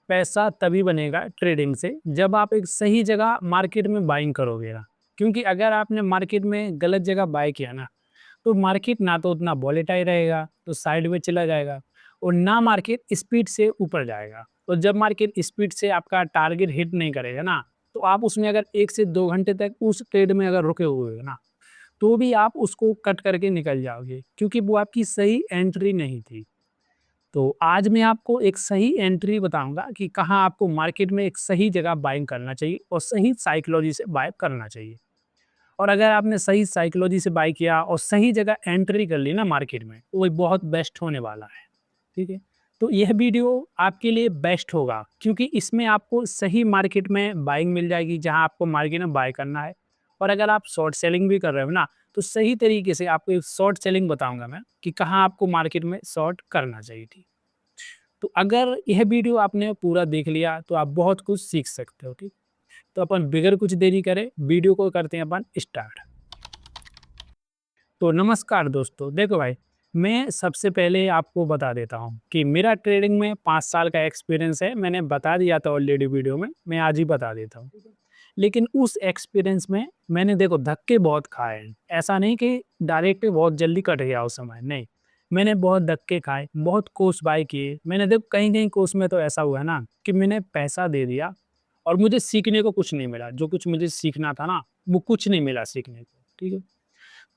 पैसा तभी बनेगा ट्रेडिंग से जब आप एक सही जगह मार्केट में बाइंग करोगे ना। क्योंकि अगर आपने मार्केट में गलत जगह बाय किया ना, तो मार्केट ना तो उतना वोलेटाइल रहेगा, तो साइड में चला जाएगा और ना मार्केट स्पीड से ऊपर जाएगा। तो जब मार्केट स्पीड से आपका टारगेट हिट नहीं करेगा ना, तो आप उसमें अगर 1 से 2 घंटे तक उस ट्रेड में अगर रुके हुए हो ना, तो भी आप उसको कट करके निकल जाओगे क्योंकि वो आपकी सही एंट्री नहीं थी। तो आज मैं आपको एक सही एंट्री बताऊँगा कि कहाँ आपको मार्केट में एक सही जगह बाइंग करना चाहिए और सही साइकोलॉजी से बाय करना चाहिए। और अगर आपने सही साइकोलॉजी से बाय किया और सही जगह एंट्री कर ली ना मार्केट में, तो वो बहुत बेस्ट होने वाला है। ठीक है? तो यह वीडियो आपके लिए बेस्ट होगा क्योंकि इसमें आपको सही मार्केट में बाइंग मिल जाएगी जहाँ आपको मार्केट में बाय करना है। और अगर आप शॉर्ट सेलिंग भी कर रहे हो ना, तो सही तरीके से आपको एक शॉर्ट सेलिंग बताऊँगा मैं कि कहाँ आपको मार्केट में शॉर्ट करना चाहिए। ठीक। तो अगर यह वीडियो आपने पूरा देख लिया तो आप बहुत कुछ सीख सकते हो। ठीक। तो अपन बिगर कुछ देरी करे वीडियो को करते हैं अपन स्टार्ट। तो नमस्कार दोस्तों, देखो भाई, मैं सबसे पहले आपको बता देता हूँ कि मेरा ट्रेडिंग में 5 साल का एक्सपीरियंस है। मैंने बता दिया था ऑलरेडी वीडियो में, मैं आज ही बता देता हूँ। लेकिन उस एक्सपीरियंस में मैंने देखो धक्के बहुत खाए हैं। ऐसा नहीं कि डायरेक्ट बहुत जल्दी कट गया उस समय, नहीं। मैंने बहुत धक्के खाए, बहुत कोर्स बाय किए। मैंने देखो कहीं-कहीं कोर्स में तो ऐसा हुआ है ना कि मैंने पैसा दे दिया और मुझे सीखने को कुछ नहीं मिला। जो कुछ मुझे सीखना था ना, वो कुछ नहीं मिला सीखने को, ठीक है?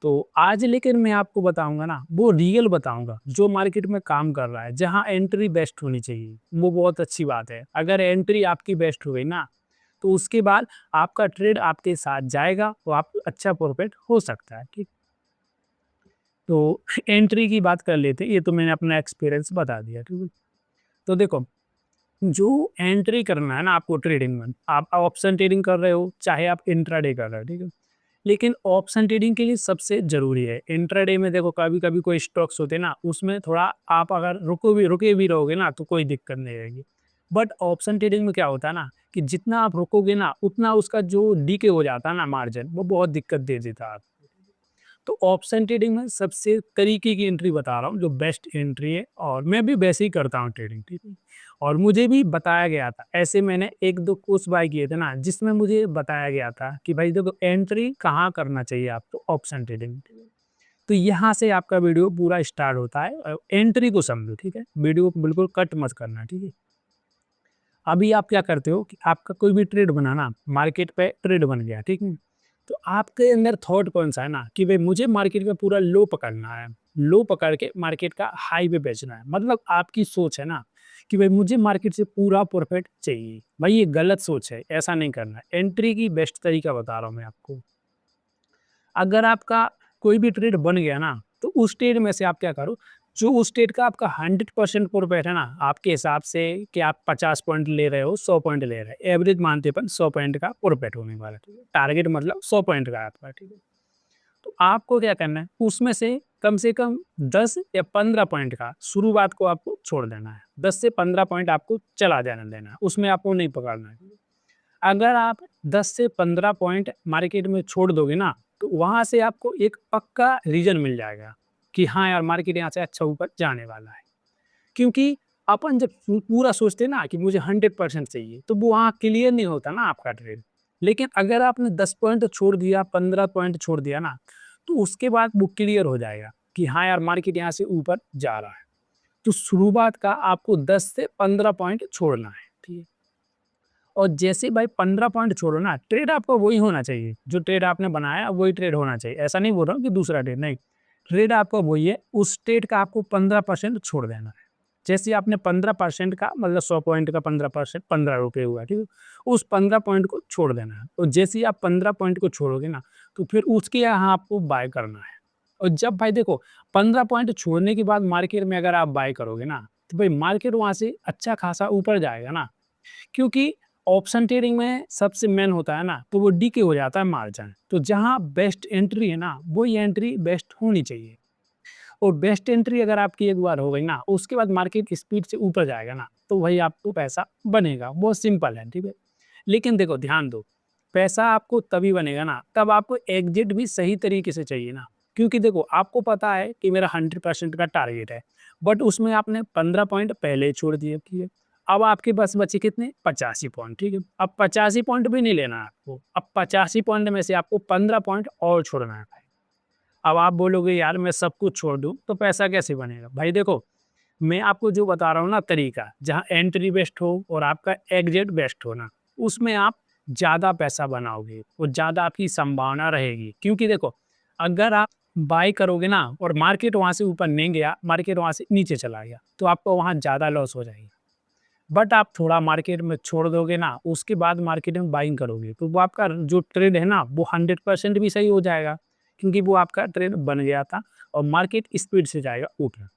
तो आज लेकिन मैं आपको बताऊँगा ना, वो रियल बताऊँगा, जो मार्केट में काम कर रहा है, जहाँ एंट्री बेस्ट होनी चाहिए, वो बहुत अच्छी बात है। अगर एंट्री आपकी बेस्ट हो गई ना, तो उसके बाद आपका ट्रेड आपके साथ जाएगा, तो आप अच्छा प्रॉफिट हो सकता है, ठीक? तो एंट्री की बात कर लेते हैं, ये तो मैंने अपना एक्सपीरियंस बता दिया, ठीक है? तो देखो, जो एंट्री करना है ना आपको ट्रेडिंग में, आप ऑप्शन ट्रेडिंग कर रहे हो, चाहे आप इंट्राडे कर रहे हो, ठीक है? लेकिन ऑप्शन ट्रेडिंग के लिए सबसे ज़रूरी है। इंट्राडे में देखो कभी-कभी कोई स्टॉक्स होते हैं ना, उसमें थोड़ा आप अगर रुके भी रहोगे ना, तो कोई दिक्कत नहीं रहेगी। बट ऑप्शन ट्रेडिंग में क्या होता है ना, कि जितना आप रुकोगे ना, उतना उसका जो डीके हो जाता है ना मार्जिन, वो बहुत दिक्कत दे देता है आपको। तो ऑप्शन ट्रेडिंग में सबसे तरीके की एंट्री बता रहा हूँ, जो बेस्ट एंट्री है और मैं भी वैसे ही करता हूँ ट्रेडिंग, ठीक है? और मुझे भी बताया गया था, ऐसे मैंने 1-2 कोर्स बाय किए थे ना, जिसमें मुझे बताया गया था कि भाई देखो एंट्री कहाँ करना चाहिए आपको ऑप्शन ट्रेडिंग में, ठीक है? तो यहाँ से आपका वीडियो पूरा स्टार्ट होता है एंट्री को समझो, ठीक है? वीडियो को बिल्कुल कट मत करना, ठीक है? अभी आप क्या करते हो कि आपका कोई भी ट्रेड बना ना, मार्केट पे ट्रेड बन गया, ठीक है? तो आपके अंदर थॉट कौन-सा है ना कि भई मुझे मार्केट में पूरा लो पकड़ना है, लो पकड़ के मार्केट का हाई पे बेचना है। मतलब आपकी सोच है ना कि भई मुझे मार्केट से पूरा प्रॉफिट चाहिए। भाई ये गलत सोच है, ऐसा नहीं करना है। एंट्री की बेस्ट तरीका बता रहा हूँ मैं आपको। अगर आपका कोई भी ट्रेड बन गया ना, तो उस ट्रेड में से आप क्या करो, जो उस ट्रेड का आपका 100% प्रॉफिट है ना, आपके हिसाब से कि आप 50 पॉइंट ले रहे हो, 100 पॉइंट ले रहे हैं, एवरेज मानते अपन 100 पॉइंट का प्रॉफिट होने वाला है, ठीक है? टारगेट मतलब 100 पॉइंट का है आपका, ठीक है? तो आपको क्या करना है, उसमें से कम 10 या 15 पॉइंट का शुरुआत को आपको छोड़ देना है। 10 से 15 पॉइंट आपको चला जाने देना है, उसमें आपको नहीं पकड़ना है। अगर आप 10 से 15 पॉइंट मार्केट में छोड़ दोगे ना, तो वहाँ से आपको एक पक्का रीज़न मिल जाएगा कि हाँ यार, मार्केट यहाँ से अच्छा ऊपर जाने वाला है। क्योंकि अपन जब पूरा सोचते हैं ना कि मुझे 100% चाहिए, तो वो वहाँ क्लियर नहीं होता ना आपका ट्रेड। लेकिन अगर आपने 10 पॉइंट छोड़ दिया, 15 पॉइंट छोड़ दिया ना, तो उसके बाद वो क्लियर हो जाएगा कि हाँ यार, मार्केट यहाँ से ऊपर जा रहा है। तो शुरुआत का आपको 10 से 15 पॉइंट छोड़ना है, ठीक है? और जैसे भाई 15 पॉइंट छोड़ो ना, ट्रेड आपका वही होना चाहिए, जो ट्रेड आपने बनाया वही ट्रेड होना चाहिए। ऐसा नहीं बोल रहा हूँ कि दूसरा ट्रेड नहीं, ट्रेड आपका वही है, उस ट्रेड का आपको 15% छोड़ देना है। जैसे आपने 15% का मतलब 100 पॉइंट का 15% ₹15 हुआ, ठीक है? उस 15 पॉइंट को छोड़ देना है। और जैसे ही आप 15 पॉइंट को छोड़ोगे ना, तो फिर उसके यहाँ आपको बाय करना है। और जब भाई देखो 15 पॉइंट छोड़ने के बाद मार्केट में अगर आप बाय करोगे ना, तो भाई मार्केट वहाँ से अच्छा खासा ऊपर जाएगा ना। क्योंकि ऑप्शन ट्रेडिंग में सबसे मेन होता है ना, तो वो डीके हो जाता है मार्जिन। तो जहाँ बेस्ट एंट्री है ना, वही एंट्री बेस्ट होनी चाहिए। और बेस्ट एंट्री अगर आपकी एक बार हो गई ना, उसके बाद मार्केट स्पीड से ऊपर जाएगा ना, तो वही आपको पैसा बनेगा। बहुत सिंपल है, ठीक है? लेकिन देखो ध्यान दो, पैसा आपको तभी बनेगा ना, तब आपको एग्जिट भी सही तरीके से चाहिए ना। क्योंकि देखो आपको पता है कि मेरा 100% का टारगेट है, बट उसमें आपने 15 पॉइंट पहले ही छोड़ दिए, ठीक है? अब आपके पास बचे कितने 85 पॉइंट, ठीक है। अब 85 पॉइंट भी नहीं लेना है आपको, अब 85 पॉइंट में से आपको 15 पॉइंट और छोड़ना है भाई। अब आप बोलोगे यार मैं सब कुछ छोड़ दूं तो पैसा कैसे बनेगा? भाई देखो, मैं आपको जो बता रहा हूँ ना तरीका, जहाँ एंट्री बेस्ट हो और आपका एग्जिट बेस्ट हो ना, उसमें आप ज़्यादा पैसा बनाओगे और ज़्यादा आपकी संभावना रहेगी। क्योंकि देखो, अगर आप बाय करोगे ना और मार्केट वहाँ से ऊपर नहीं गया, मार्केट वहाँ से नीचे चला गया, तो आपको वहाँ ज़्यादा लॉस हो जाएगा। बट आप थोड़ा मार्केट में छोड़ दोगे ना, उसके बाद मार्केट में बाइंग करोगे, तो वो आपका जो ट्रेड है ना, वो 100% भी सही हो जाएगा, क्योंकि वो आपका ट्रेड बन गया था और मार्केट स्पीड से जाएगा ऊपर।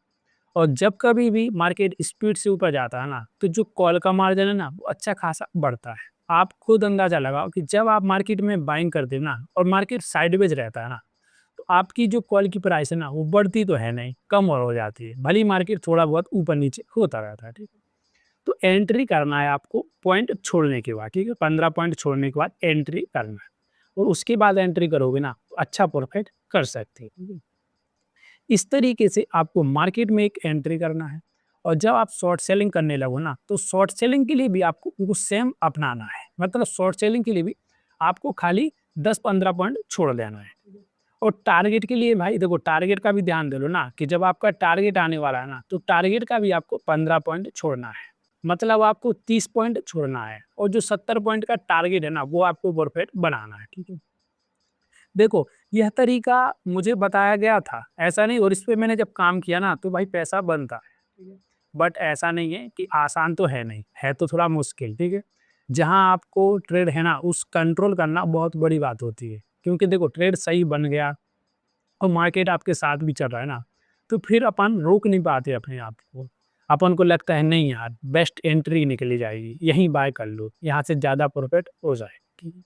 और जब कभी भी मार्केट स्पीड से ऊपर जाता है ना, तो जो कॉल का मार्जिन है ना, वो अच्छा खासा बढ़ता है। आप खुद अंदाजा लगाओ कि जब आप मार्केट में बाइंग करते हो ना और मार्केट साइडवेज रहता है ना, तो आपकी जो कॉल की प्राइस है ना, वो बढ़ती तो है नहीं, कम और हो जाती है। भले ही मार्केट थोड़ा बहुत ऊपर नीचे होता रहता है, ठीक है। तो एंट्री करना है आपको पॉइंट छोड़ने के बाद, ठीक है। 15 पॉइंट छोड़ने के बाद एंट्री करना है और उसके बाद एंट्री करोगे ना, तो अच्छा प्रॉफिट कर सकते हैं। इस तरीके से आपको मार्केट में एक एंट्री करना है। और जब आप शॉर्ट सेलिंग करने लगो ना, तो शॉर्ट सेलिंग के लिए भी आपको वो सेम अपनाना है। मतलब शॉर्ट सेलिंग के लिए भी आपको खाली 10-15 पॉइंट छोड़ देना है। और टारगेट के लिए भाई देखो, टारगेट का भी ध्यान दे लो ना, कि जब आपका टारगेट आने वाला है ना, तो टारगेट का भी आपको 15 पॉइंट छोड़ना है। मतलब आपको 30 पॉइंट छोड़ना है और जो 70 पॉइंट का टारगेट है ना, वो आपको प्रॉफिट बनाना है, ठीक है। देखो, यह तरीका मुझे बताया गया था, ऐसा नहीं, और इस पे मैंने जब काम किया ना, तो भाई पैसा बनता है, ठीक है। बट ऐसा नहीं है कि आसान तो है नहीं, है तो थोड़ा मुश्किल, ठीक है। जहाँ आपको ट्रेड है ना, उस कंट्रोल करना बहुत बड़ी बात होती है। क्योंकि देखो, ट्रेड सही बन गया और मार्केट आपके साथ भी चल रहा है ना, तो फिर अपन रोक नहीं पाते अपने आप को। अपन को लगता है नहीं यार, बेस्ट एंट्री निकली जाएगी, यहीं बाय कर लो, यहाँ से ज़्यादा प्रॉफिट हो जाए, ठीक है।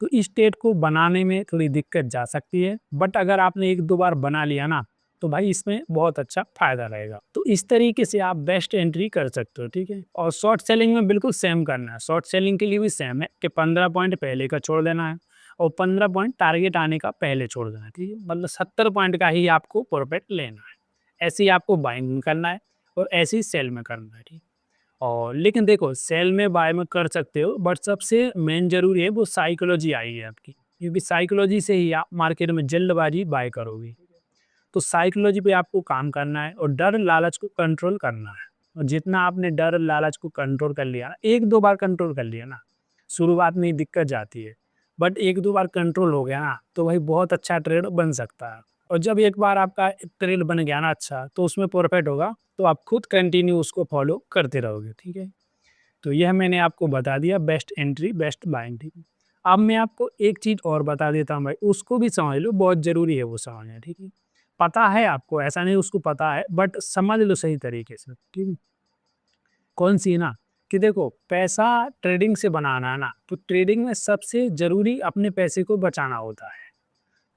तो इस स्टेट को बनाने में थोड़ी दिक्कत जा सकती है, बट अगर आपने 1-2 बार बना लिया ना, तो भाई इसमें बहुत अच्छा फ़ायदा रहेगा। तो इस तरीके से आप बेस्ट एंट्री कर सकते हो, ठीक है। और शॉर्ट सेलिंग में बिल्कुल सेम करना है। शॉर्ट सेलिंग के लिए भी सेम है कि 15 पॉइंट पहले का छोड़ देना है और 15 पॉइंट टारगेट आने का पहले छोड़ देना है, ठीक है। मतलब 70 पॉइंट का ही आपको प्रॉफिट लेना है। ऐसे ही आपको बाइंग करना है और ऐसे ही सेल में करना है, ठीक है। और लेकिन देखो, सेल में बाय में कर सकते हो, बट सबसे मेन ज़रूरी है वो साइकोलॉजी आई है आपकी। क्योंकि साइकोलॉजी से ही आप मार्केट में जल्दबाजी बाय करोगे। तो साइकोलॉजी पे आपको काम करना है और डर लालच को कंट्रोल करना है। और जितना आपने डर लालच को कंट्रोल कर लिया, 1-2 बार कंट्रोल कर लिया ना, शुरुआत में ही दिक्कत जाती है। बट 1-2 बार कंट्रोल हो गया ना, तो भाई बहुत अच्छा ट्रेड बन सकता है। और जब एक बार आपका ट्रेड बन गया ना अच्छा, तो उसमें प्रॉफिट होगा, तो आप खुद कंटिन्यू उसको फॉलो करते रहोगे, ठीक है। तो यह मैंने आपको बता दिया बेस्ट एंट्री, बेस्ट बाइंग, ठीक है। अब मैं आपको एक चीज़ और बता देता हूँ भाई, उसको भी समझ लो, बहुत ज़रूरी है वो समझना, ठीक है। पता है आपको, ऐसा नहीं उसको पता है, बट समझ लो सही तरीके से, ठीक है। कौन सी ना, कि देखो, पैसा ट्रेडिंग से बनाना है ना, तो ट्रेडिंग में सबसे ज़रूरी अपने पैसे को बचाना होता है।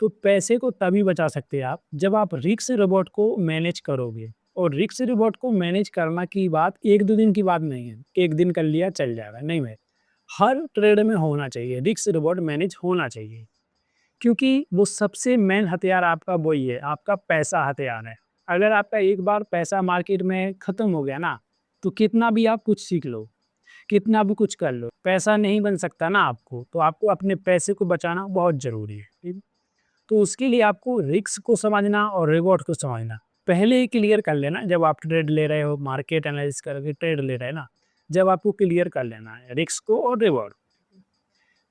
तो पैसे को तभी बचा सकते हैं आप, जब आप रिस्क रिवॉर्ड को मैनेज करोगे। और रिस्क रिवॉर्ड को मैनेज करना की बात 1-2 दिन की बात नहीं है, 1 दिन कर लिया चल जाएगा, नहीं भाई। हर ट्रेड में होना चाहिए, रिस्क रिवॉर्ड मैनेज होना चाहिए। क्योंकि वो सबसे मेन हथियार आपका वही है, आपका पैसा हथियार है। अगर आपका एक बार पैसा मार्केट में खत्म हो गया ना, तो कितना भी आप कुछ सीख लो, कितना भी कुछ कर लो, पैसा नहीं बन सकता ना आपको, तो आपको अपने पैसे को बचाना बहुत ज़रूरी है, ठीक है? तो उसके लिए आपको रिस्क को समझना और रिवॉर्ड को समझना पहले ही क्लियर कर लेना। जब आप ट्रेड ले रहे हो, मार्केट एनालिसिस करके ट्रेड ले रहे हैं ना, जब आपको क्लियर कर लेना है रिस्क को और रिवॉर्ड,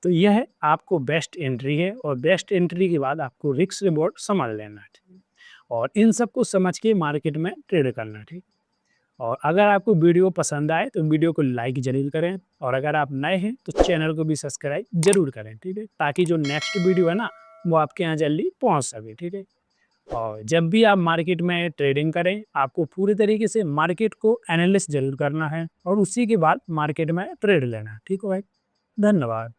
तो यह आपको बेस्ट एंट्री है। और बेस्ट एंट्री के बाद आपको रिस्क रिवॉर्ड समझ लेना है, ठीक है? और इन सबको समझ के मार्केट में ट्रेड करना है, ठीक। और अगर आपको वीडियो पसंद आए तो वीडियो को लाइक जरूर करें, और अगर आप नए हैं तो चैनल को भी सब्सक्राइब जरूर करें, ठीक है, ताकि जो नेक्स्ट वीडियो है ना, वो आपके यहाँ जल्दी पहुँच सके, ठीक है। और जब भी आप मार्केट में ट्रेडिंग करें, आपको पूरी तरीके से मार्केट को एनालिसिस जरूर करना है और उसी के बाद मार्केट में ट्रेड लेना है, ठीक है भाई। धन्यवाद।